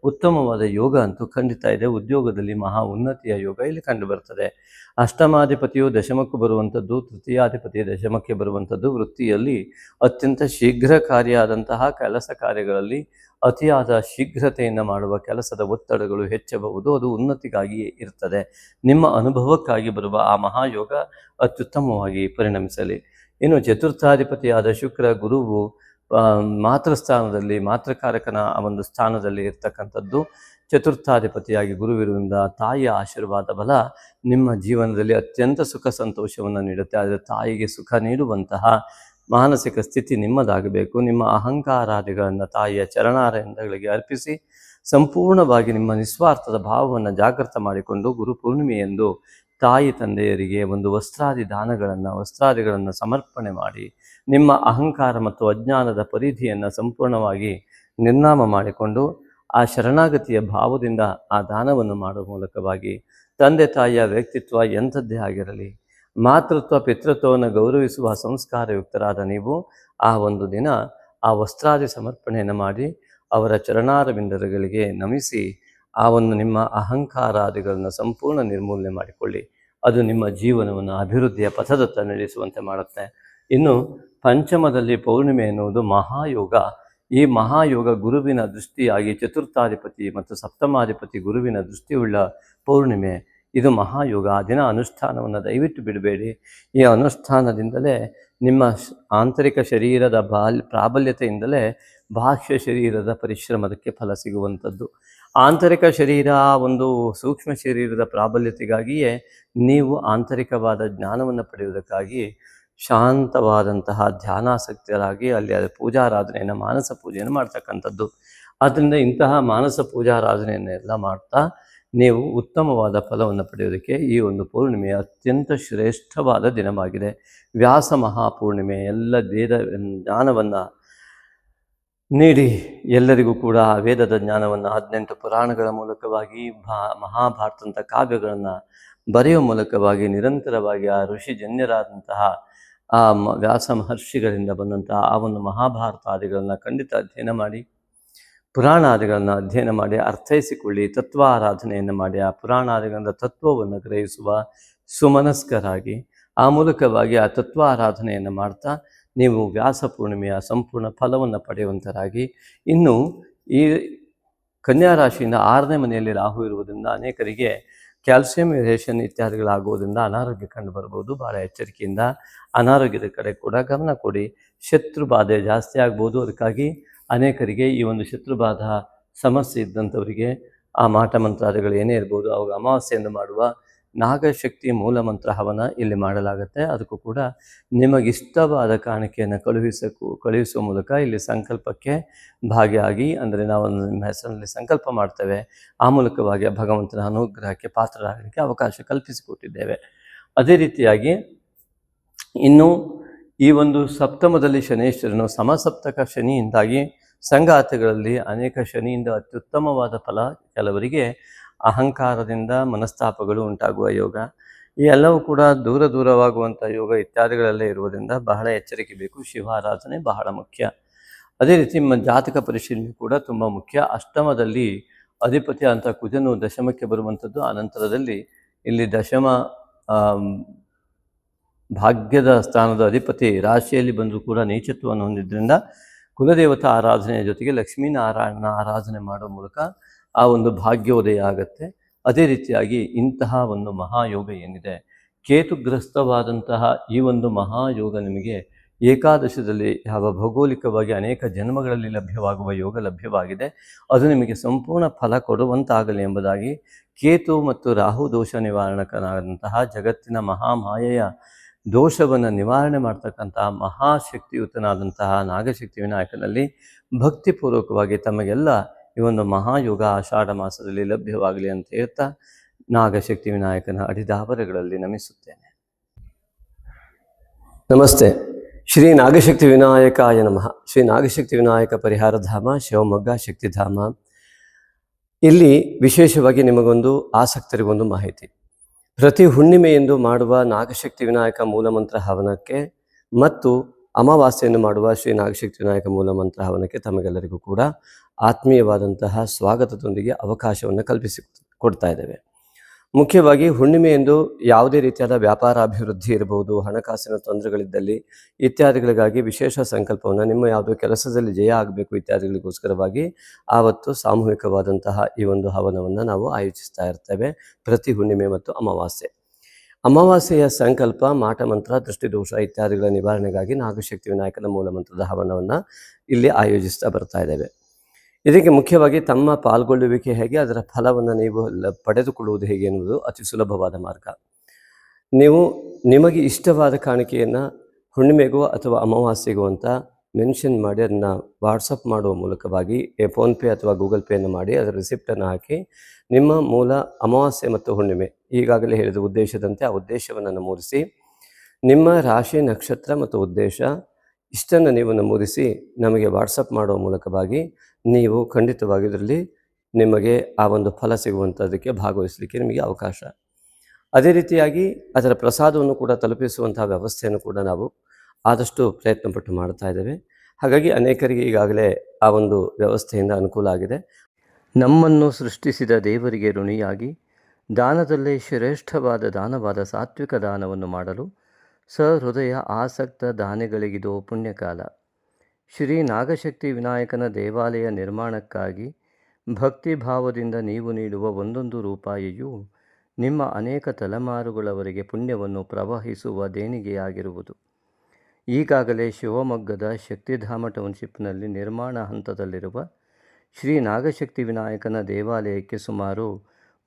ಉತ್ತಮವಾದ ಯೋಗ ಅಂತೂ ಖಂಡಿತ ಇದೆ. ಉದ್ಯೋಗದಲ್ಲಿ ಮಹಾ ಉನ್ನತಿಯ ಯೋಗ ಇಲ್ಲಿ ಕಂಡು ಬರ್ತದೆ. ಅಷ್ಟಮಾಧಿಪತಿಯು ದಶಮಕ್ಕೂ ಬರುವಂಥದ್ದು, ತೃತೀಯಾಧಿಪತಿ ದಶಮಕ್ಕೆ ಬರುವಂಥದ್ದು. ವೃತ್ತಿಯಲ್ಲಿ ಅತ್ಯಂತ ಶೀಘ್ರಕಾರಿಯಾದಂತಹ ಕೆಲಸ ಕಾರ್ಯಗಳಲ್ಲಿ ಅತಿಯಾದ ಶೀಘ್ರತೆಯಿಂದ ಮಾಡುವ ಕೆಲಸದ ಒತ್ತಡಗಳು ಹೆಚ್ಚಬಹುದು. ಅದು ಉನ್ನತಿಗಾಗಿ ಇರ್ತದೆ. ನಿಮ್ಮ ಅನುಭವಕ್ಕಾಗಿ ಬರುವ ಆ ಮಹಾಯೋಗ ಅತ್ಯುತ್ತಮವಾಗಿ ಪರಿಣಮಿಸಲಿ. ಇನ್ನು ಚತುರ್ಥಾಧಿಪತಿಯಾದ ಶುಕ್ರ ಗುರುವು ಮಾತೃಸ್ಥಾನದಲ್ಲಿ, ಮಾತೃಕಾರಕನ ಒಂದು ಸ್ಥಾನದಲ್ಲಿ ಇರ್ತಕ್ಕಂಥದ್ದು. ಚತುರ್ಥಾಧಿಪತಿಯಾಗಿ ಗುರುವಿರುವುದರಿಂದ ತಾಯಿಯ ಆಶೀರ್ವಾದ ಬಲ ನಿಮ್ಮ ಜೀವನದಲ್ಲಿ ಅತ್ಯಂತ ಸುಖ ಸಂತೋಷವನ್ನು ನೀಡುತ್ತೆ. ಆದರೆ ತಾಯಿಗೆ ಸುಖ ನೀಡುವಂತಹ ಮಾನಸಿಕ ಸ್ಥಿತಿ ನಿಮ್ಮದಾಗಬೇಕು. ನಿಮ್ಮ ಅಹಂಕಾರಾದಿಗಳನ್ನು ತಾಯಿಯ ಚರಣಾರವಿಂದಗಳಿಗೆ ಅರ್ಪಿಸಿ ಸಂಪೂರ್ಣವಾಗಿ ನಿಮ್ಮ ನಿಸ್ವಾರ್ಥದ ಭಾವವನ್ನು ಜಾಗೃತ ಮಾಡಿಕೊಂಡು ಗುರುಪೂರ್ಣಿಮೆಯೆಂದು ತಾಯಿ ತಂದೆಯರಿಗೆ ಒಂದು ವಸ್ತ್ರಾದಿಗಳನ್ನು ಸಮರ್ಪಣೆ ಮಾಡಿ ನಿಮ್ಮ ಅಹಂಕಾರ ಮತ್ತು ಅಜ್ಞಾನದ ಪರಿಧಿಯನ್ನು ಸಂಪೂರ್ಣವಾಗಿ ನಿರ್ನಾಮ ಮಾಡಿಕೊಂಡು ಆ ಶರಣಾಗತಿಯ ಭಾವದಿಂದ ಆ ದಾನವನ್ನು ಮಾಡುವ ಮೂಲಕವಾಗಿ ತಂದೆ ತಾಯಿಯ ವ್ಯಕ್ತಿತ್ವ ಎಂಥದ್ದೇ ಆಗಿರಲಿ, ಮಾತೃತ್ವ ಪಿತೃತ್ವವನ್ನು ಗೌರವಿಸುವ ಸಂಸ್ಕಾರಯುಕ್ತರಾದ ನೀವು ಆ ಒಂದು ದಿನ ಆ ವಸ್ತ್ರಾದಿ ಸಮರ್ಪಣೆಯನ್ನು ಮಾಡಿ ಅವರ ಚರಣಾರವಿಂದಗಳಿಗೆ ನಮಿಸಿ ಆ ಒಂದು ನಿಮ್ಮ ಅಹಂಕಾರಾದಿಗಳನ್ನು ಸಂಪೂರ್ಣ ನಿರ್ಮೂಲನೆ ಮಾಡಿಕೊಳ್ಳಿ. ಅದು ನಿಮ್ಮ ಜೀವನವನ್ನು ಅಭಿವೃದ್ಧಿಯ ಪಥದತ್ತ ನಡೆಸುವಂತೆ ಮಾಡುತ್ತೆ. ಇನ್ನು ಪಂಚಮದಲ್ಲಿ ಪೌರ್ಣಿಮೆ ಎನ್ನುವುದು ಮಹಾಯೋಗ. ಈ ಮಹಾಯೋಗ ಗುರುವಿನ ದೃಷ್ಟಿಯಾಗಿ ಚತುರ್ಥಾಧಿಪತಿ ಮತ್ತು ಸಪ್ತಮಾಧಿಪತಿ ಗುರುವಿನ ದೃಷ್ಟಿಯುಳ್ಳ ಪೌರ್ಣಿಮೆ. ಇದು ಮಹಾಯೋಗ. ಆ ದಿನ ಅನುಷ್ಠಾನವನ್ನು ದಯವಿಟ್ಟು ಬಿಡಬೇಡಿ. ಈ ಅನುಷ್ಠಾನದಿಂದಲೇ ನಿಮ್ಮ ಆಂತರಿಕ ಶರೀರದ ಪ್ರಾಬಲ್ಯತೆಯಿಂದಲೇ ಬಾಹ್ಯ ಶರೀರದ ಪರಿಶ್ರಮದಕ್ಕೆ ಫಲ ಸಿಗುವಂಥದ್ದು. ಆಂತರಿಕ ಶರೀರ ಒಂದು ಸೂಕ್ಷ್ಮ ಶರೀರದ ಪ್ರಾಬಲ್ಯತೆಗಾಗಿಯೇ ನೀವು ಆಂತರಿಕವಾದ ಜ್ಞಾನವನ್ನು ಪಡೆಯುವುದಕ್ಕಾಗಿ ಶಾಂತವಾದಂತಹ ಧ್ಯಾನಾಸಕ್ತರಾಗಿ ಅಲ್ಲಿ ಪೂಜಾರಾಧನೆಯನ್ನು ಮಾನಸ ಪೂಜೆಯನ್ನು ಮಾಡ್ತಕ್ಕಂಥದ್ದು. ಆದ್ದರಿಂದ ಇಂತಹ ಮಾನಸ ಪೂಜಾರಾಧನೆಯನ್ನೆಲ್ಲ ಮಾಡ್ತಾ ನೀವು ಉತ್ತಮವಾದ ಫಲವನ್ನು ಪಡೆಯೋದಕ್ಕೆ ಈ ಒಂದು ಪೂರ್ಣಿಮೆಯ ಅತ್ಯಂತ ಶ್ರೇಷ್ಠವಾದ ದಿನವಾಗಿದೆ. ವ್ಯಾಸ ಮಹಾಪೂರ್ಣಿಮೆ ಎಲ್ಲ ಜ್ಞಾನವನ್ನು ನೀಡಿ ಎಲ್ಲರಿಗೂ ಕೂಡ ವೇದದ ಜ್ಞಾನವನ್ನು 18 ಪುರಾಣಗಳ ಮೂಲಕವಾಗಿ ಮಹಾಭಾರತಂಥ ಕಾವ್ಯಗಳನ್ನು ಬರೆಯುವ ಮೂಲಕವಾಗಿ ನಿರಂತರವಾಗಿ ಆ ಋಷಿಜನ್ಯರಾದಂತಹ ಆ ವ್ಯಾಸ ಮಹರ್ಷಿಗಳಿಂದ ಬಂದಂತಹ ಆ ಒಂದು ಮಹಾಭಾರತಾದಿಗಳನ್ನು ಖಂಡಿತ ಅಧ್ಯಯನ ಮಾಡಿ, ಪುರಾಣಾದಿಗಳನ್ನು ಅಧ್ಯಯನ ಮಾಡಿ ಅರ್ಥೈಸಿಕೊಳ್ಳಿ, ತತ್ವಾರಾಧನೆಯನ್ನು ಮಾಡಿ ಆ ಪುರಾಣಾದಿಗಳಿಂದ ತತ್ವವನ್ನು ಗ್ರಹಿಸುವ ಸುಮನಸ್ಕರಾಗಿ ಆ ಮೂಲಕವಾಗಿ ಆ ತತ್ವಾರಾಧನೆಯನ್ನು ಮಾಡ್ತಾ ನೀವು ವ್ಯಾಸ ಪೂರ್ಣಿಮೆಯ ಸಂಪೂರ್ಣ ಫಲವನ್ನು ಪಡೆಯುವಂಥರಾಗಿ. ಇನ್ನು ಈ ಕನ್ಯಾ ರಾಶಿಯಿಂದ 6ನೇ ಮನೆಯಲ್ಲಿ ರಾಹು ಇರುವುದರಿಂದ ಅನೇಕರಿಗೆ ಕ್ಯಾಲ್ಸಿಯಂ ವೇರಿಯೇಷನ್ ಇತ್ಯಾದಿಗಳಾಗುವುದರಿಂದ ಅನಾರೋಗ್ಯ ಕಂಡು ಬರ್ಬೋದು. ಭಾಳ ಎಚ್ಚರಿಕೆಯಿಂದ ಅನಾರೋಗ್ಯದ ಕಡೆ ಕೂಡ ಗಮನ ಕೊಡಿ. ಶತ್ರು ಬಾಧೆ ಜಾಸ್ತಿ ಆಗ್ಬೋದು. ಅದಕ್ಕಾಗಿ ಅನೇಕರಿಗೆ ಈ ಒಂದು ಶತ್ರುಬಾಧ ಸಮಸ್ಯೆ ಇದ್ದಂಥವರಿಗೆ ಆ ಮಾಟ ಮಂತ್ರಾದಿಗಳು ಏನೇ ಇರ್ಬೋದು ಅವಾಗ ಅಮಾವಾಸ್ಯೆಯನ್ನು ಮಾಡುವ ನಾಗಶಕ್ತಿ ಮೂಲ ಮಂತ್ರ ಹವನ ಇಲ್ಲಿ ಮಾಡಲಾಗುತ್ತೆ. ಅದಕ್ಕೂ ಕೂಡ ನಿಮಗಿಷ್ಟವಾದ ಕಾಣಿಕೆಯನ್ನು ಕಳುಹಿಸುವ ಮೂಲಕ ಇಲ್ಲಿ ಸಂಕಲ್ಪಕ್ಕೆ ಭಾಗಿಯಾಗಿ, ಅಂದರೆ ನಾವು ನಿಮ್ಮ ಹೆಸರಿನಲ್ಲಿ ಸಂಕಲ್ಪ ಮಾಡ್ತೇವೆ, ಆ ಮೂಲಕವಾಗಿ ಭಗವಂತನ ಅನುಗ್ರಹಕ್ಕೆ ಪಾತ್ರರಾಗಲಿಕ್ಕೆ ಅವಕಾಶ ಕಲ್ಪಿಸಿಕೊಟ್ಟಿದ್ದೇವೆ. ಅದೇ ರೀತಿಯಾಗಿ ಇನ್ನು ಈ ಒಂದು ಸಪ್ತಮದಲ್ಲಿ ಶನೇಶ್ವರನು ಸಮಸಪ್ತಕ ಶನಿಯಿಂದಾಗಿ ಸಂಗಾತಿಗಳಲ್ಲಿ ಅನೇಕ ಶನಿಯಿಂದ ಅತ್ಯುತ್ತಮವಾದ ಫಲ, ಕೆಲವರಿಗೆ ಅಹಂಕಾರದಿಂದ ಮನಸ್ತಾಪಗಳು ಉಂಟಾಗುವ ಯೋಗ, ಈ ಎಲ್ಲವೂ ಕೂಡ ದೂರವಾಗುವಂಥ ಯೋಗ ಇತ್ಯಾದಿಗಳಲ್ಲೇ ಇರುವುದರಿಂದ ಬಹಳ ಎಚ್ಚರಿಕೆ ಬೇಕು. ಶಿವಾರಾಧನೆ ಬಹಳ ಮುಖ್ಯ. ಅದೇ ರೀತಿ ನಿಮ್ಮ ಜಾತಕ ಪರಿಶೀಲನೆ ಕೂಡ ತುಂಬ ಮುಖ್ಯ. ಅಷ್ಟಮದಲ್ಲಿ ಅಧಿಪತಿ ಅಂತ ಕುಜನು ದಶಮಕ್ಕೆ ಬರುವಂಥದ್ದು. ಅನಂತರದಲ್ಲಿ ಇಲ್ಲಿ ದಶಮ ಭಾಗ್ಯದ ಸ್ಥಾನದ ಅಧಿಪತಿ ರಾಶಿಯಲ್ಲಿ ಬಂದರೂ ಕೂಡ ನೀಚತ್ವವನ್ನು ಹೊಂದಿದ್ದರಿಂದ ಕುಲದೇವತಾ ಆರಾಧನೆಯ ಜೊತೆಗೆ ಲಕ್ಷ್ಮೀನಾರಾಯಣನ ಆರಾಧನೆ ಮಾಡುವ ಮೂಲಕ ಆ ಒಂದು ಭಾಗ್ಯೋದಯ ಆಗುತ್ತೆ. ಅದೇ ರೀತಿಯಾಗಿ ಇಂತಹ ಒಂದು ಮಹಾಯೋಗ ಏನಿದೆ, ಕೇತುಗ್ರಸ್ತವಾದಂತಹ ಈ ಒಂದು ಮಹಾಯೋಗ ನಿಮಗೆ ಏಕಾದಶದಲ್ಲಿ ಯಾವ ಭೌಗೋಳಿಕವಾಗಿ ಅನೇಕ ಜನ್ಮಗಳಲ್ಲಿ ಲಭ್ಯವಾಗುವ ಯೋಗ ಲಭ್ಯವಾಗಿದೆ. ಅದು ನಿಮಗೆ ಸಂಪೂರ್ಣ ಫಲ ಕೊಡುವಂತಾಗಲಿ ಎಂಬುದಾಗಿ ಕೇತು ಮತ್ತು ರಾಹು ದೋಷ ನಿವಾರಣಕನಾದಂತಹ ಜಗತ್ತಿನ ಮಹಾಮಾಯೆಯ ದೋಷವನ್ನು ನಿವಾರಣೆ ಮಾಡ್ತಕ್ಕಂತಹ ಮಹಾಶಕ್ತಿಯುತನಾದಂತಹ ನಾಗಶಕ್ತಿ ವಿನಾಯಕನಲ್ಲಿ ಭಕ್ತಿಪೂರ್ವಕವಾಗಿ ತಮಗೆಲ್ಲ ಈ ಒಂದು ಮಹಾಯೋಗ ಆಷಾಢ ಮಾಸದಲ್ಲಿ ಲಭ್ಯವಾಗಲಿ ಅಂತ ಹೇಳ್ತಾ ನಾಗಶಕ್ತಿ ವಿನಾಯಕನ ಅಡಿದಾವರಗಳಲ್ಲಿ ನಮಿಸುತ್ತೇನೆ. ನಮಸ್ತೆ. ಶ್ರೀ ನಾಗಶಕ್ತಿ ವಿನಾಯಕಾಯ ನಮಃ. ಶ್ರೀ ನಾಗಶಕ್ತಿ ವಿನಾಯಕ ಪರಿಹಾರ ಧಾಮ ಶಿವಮೊಗ್ಗ ಶಕ್ತಿಧಾಮ. ಇಲ್ಲಿ ವಿಶೇಷವಾಗಿ ನಿಮಗೊಂದು ಆಸಕ್ತರಿಗೊಂದು ಮಾಹಿತಿ. ಪ್ರತಿ ಹುಣ್ಣಿಮೆಯೆಂದು ಮಾಡುವ ನಾಗಶಕ್ತಿ ವಿನಾಯಕ ಮೂಲಮಂತ್ರ ಹವನಕ್ಕೆ ಮತ್ತು ಅಮಾವಾಸ್ಯೆಯನ್ನು ಮಾಡುವ ಶ್ರೀ ನಾಗಶಕ್ತಿ ವಿನಾಯಕ ಮೂಲಮಂತ್ರ ಹವನಕ್ಕೆ ತಮಗೆಲ್ಲರಿಗೂ ಕೂಡ ಆತ್ಮೀಯವಾದಂತಹ ಸ್ವಾಗತದೊಂದಿಗೆ ಅವಕಾಶವನ್ನು ಕೊಡ್ತಾ ಇದ್ದೇವೆ. ಮುಖ್ಯವಾಗಿ ಹುಣ್ಣಿಮೆಯೆಂದು ಯಾವುದೇ ರೀತಿಯಾದ ವ್ಯಾಪಾರ ಅಭಿವೃದ್ಧಿ ಇರಬಹುದು, ಹಣಕಾಸಿನ ತೊಂದರೆಗಳಿದ್ದಲ್ಲಿ ಇತ್ಯಾದಿಗಳಿಗಾಗಿ ವಿಶೇಷ ಸಂಕಲ್ಪವನ್ನು, ನಿಮ್ಮ ಯಾವುದೋ ಕೆಲಸದಲ್ಲಿ ಜಯ ಆಗಬೇಕು ಇತ್ಯಾದಿಗಳಿಗೋಸ್ಕರವಾಗಿ ಆವತ್ತು ಸಾಮೂಹಿಕವಾದಂತಹ ಈ ಒಂದು ಹವನವನ್ನು ನಾವು ಆಯೋಜಿಸ್ತಾ ಇರ್ತೇವೆ ಪ್ರತಿ ಹುಣ್ಣಿಮೆ ಮತ್ತು ಅಮಾವಾಸ್ಯೆ. ಅಮಾವಾಸ್ಯೆಯ ಸಂಕಲ್ಪ, ಮಾಟ ಮಂತ್ರ, ದೃಷ್ಟಿದೋಷ ಇತ್ಯಾದಿಗಳ ನಿವಾರಣೆಗಾಗಿ ನಾಗಶಕ್ತಿ ವಿನಾಯಕನ ಮೂಲಮಂತ್ರದ ಹವನವನ್ನು ಇಲ್ಲಿ ಆಯೋಜಿಸ್ತಾ ಬರ್ತಾ ಇದ್ದೇವೆ. ಇದಕ್ಕೆ ಮುಖ್ಯವಾಗಿ ತಮ್ಮ ಪಾಲ್ಗೊಳ್ಳುವಿಕೆ ಹೇಗೆ, ಅದರ ಫಲವನ್ನು ನೀವು ಪಡೆದುಕೊಳ್ಳುವುದು ಹೇಗೆ ಎನ್ನುವುದು ಅತಿ ಸುಲಭವಾದ ಮಾರ್ಗ. ನೀವು ನಿಮಗೆ ಇಷ್ಟವಾದ ಕಾಣಿಕೆಯನ್ನು ಹುಣ್ಣಿಮೆಗೋ ಅಥವಾ ಅಮಾವಾಸ್ಯೆಗೋ ಅಂತ ಮೆನ್ಷನ್ ಮಾಡಿ ಅದನ್ನು ವಾಟ್ಸಪ್ ಮಾಡುವ ಮೂಲಕವಾಗಿ ಫೋನ್ಪೇ ಅಥವಾ ಗೂಗಲ್ ಪೇಯನ್ನು ಮಾಡಿ ಅದರ ರಿಸಿಪ್ಟನ್ನು ಹಾಕಿ ನಿಮ್ಮ ಮೂಲ ಅಮಾವಾಸ್ಯೆ ಮತ್ತು ಹುಣ್ಣಿಮೆ ಈಗಾಗಲೇ ಹೇಳಿದ ಉದ್ದೇಶದಂತೆ ಆ ಉದ್ದೇಶವನ್ನು ನಮೂದಿಸಿ, ನಿಮ್ಮ ರಾಶಿ, ನಕ್ಷತ್ರ ಮತ್ತು ಉದ್ದೇಶ ಇಷ್ಟನ್ನು ನೀವು ನಮೂದಿಸಿ ನಮಗೆ ವಾಟ್ಸಪ್ ಮಾಡುವ ಮೂಲಕವಾಗಿ ನೀವು ಖಂಡಿತವಾಗಿ ಇದರಲ್ಲಿ ನಿಮಗೆ ಆ ಒಂದು ಫಲ ಸಿಗುವಂಥದ್ದಕ್ಕೆ ಭಾಗವಹಿಸಲಿಕ್ಕೆ ನಿಮಗೆ ಅವಕಾಶ. ಅದೇ ರೀತಿಯಾಗಿ ಅದರ ಪ್ರಸಾದವನ್ನು ಕೂಡ ತಲುಪಿಸುವಂಥ ವ್ಯವಸ್ಥೆಯನ್ನು ಕೂಡ ನಾವು ಆದಷ್ಟು ಪ್ರಯತ್ನಪಟ್ಟು ಮಾಡ್ತಾ ಇದ್ದೇವೆ. ಹಾಗಾಗಿ ಅನೇಕರಿಗೆ ಈಗಾಗಲೇ ಆ ಒಂದು ವ್ಯವಸ್ಥೆಯಿಂದ ಅನುಕೂಲ ಆಗಿದೆ. ನಮ್ಮನ್ನು ಸೃಷ್ಟಿಸಿದ ದೇವರಿಗೆ ಋಣಿಯಾಗಿ ದಾನದಲ್ಲೇ ಶ್ರೇಷ್ಠವಾದ ದಾನವಾದ ಸಾತ್ವಿಕ ದಾನವನ್ನು ಮಾಡಲು ಸಹೃದಯ ಆಸಕ್ತ ದಾನಿಗಳಿಗಿದು ಪುಣ್ಯಕಾಲ. ಶ್ರೀ ನಾಗಶಕ್ತಿ ವಿನಾಯಕನ ದೇವಾಲಯ ನಿರ್ಮಾಣಕ್ಕಾಗಿ ಭಕ್ತಿಭಾವದಿಂದ ನೀವು ನೀಡುವ 1 ರೂಪಾಯಿಯು ನಿಮ್ಮ ಅನೇಕ ತಲೆಮಾರುಗಳವರೆಗೆ ಪುಣ್ಯವನ್ನು ಪ್ರವಹಿಸುವ ದೇಣಿಗೆಯಾಗಿರುವುದು. ಈಗಾಗಲೇ ಶಿವಮೊಗ್ಗದ ಶಕ್ತಿಧಾಮ ಟೌನ್ಶಿಪ್ನಲ್ಲಿ ನಿರ್ಮಾಣ ಹಂತದಲ್ಲಿರುವ ಶ್ರೀ ನಾಗಶಕ್ತಿ ವಿನಾಯಕನ ದೇವಾಲಯಕ್ಕೆ ಸುಮಾರು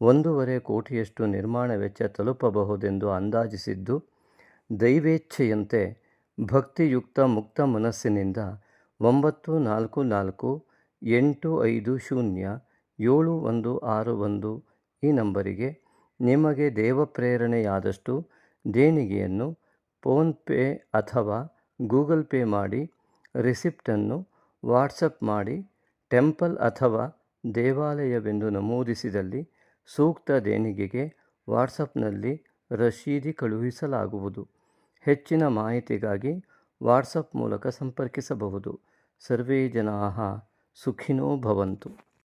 1.5 ಕೋಟಿಯಷ್ಟು ನಿರ್ಮಾಣ ವೆಚ್ಚ ತಲುಪಬಹುದೆಂದು ಅಂದಾಜಿಸಿದ್ದು, ದೈವೇಚ್ಛೆಯಂತೆ ಭಕ್ತಿಯುಕ್ತ ಮುಕ್ತ ಮನಸ್ಸಿನಿಂದ 9448507161 ಈ ನಂಬರಿಗೆ ನಿಮಗೆ ದೇವಪ್ರೇರಣೆಯಾದಷ್ಟು ದೇಣಿಗೆಯನ್ನು ಫೋನ್ಪೇ ಅಥವಾ ಗೂಗಲ್ ಪೇ ಮಾಡಿ ರಿಸಿಪ್ಟನ್ನು ವಾಟ್ಸಪ್ ಮಾಡಿ ಟೆಂಪಲ್ ಅಥವಾ ದೇವಾಲಯವೆಂದು ನಮೂದಿಸಿದಲ್ಲಿ ಸೂಕ್ತ ದೇಣಿಗೆಗೆ ವಾಟ್ಸಪ್ನಲ್ಲಿ ರಶೀದಿ ಕಳುಹಿಸಲಾಗುವುದು. ಹೆಚ್ಚಿನ ಮಾಹಿತಿಗಾಗಿ ವಾಟ್ಸಪ್ ಮೂಲಕ ಸಂಪರ್ಕಿಸಬಹುದು. ಸರ್ವೇ ಜನಾಃ ಸುಖಿನೋ ಭವಂತು.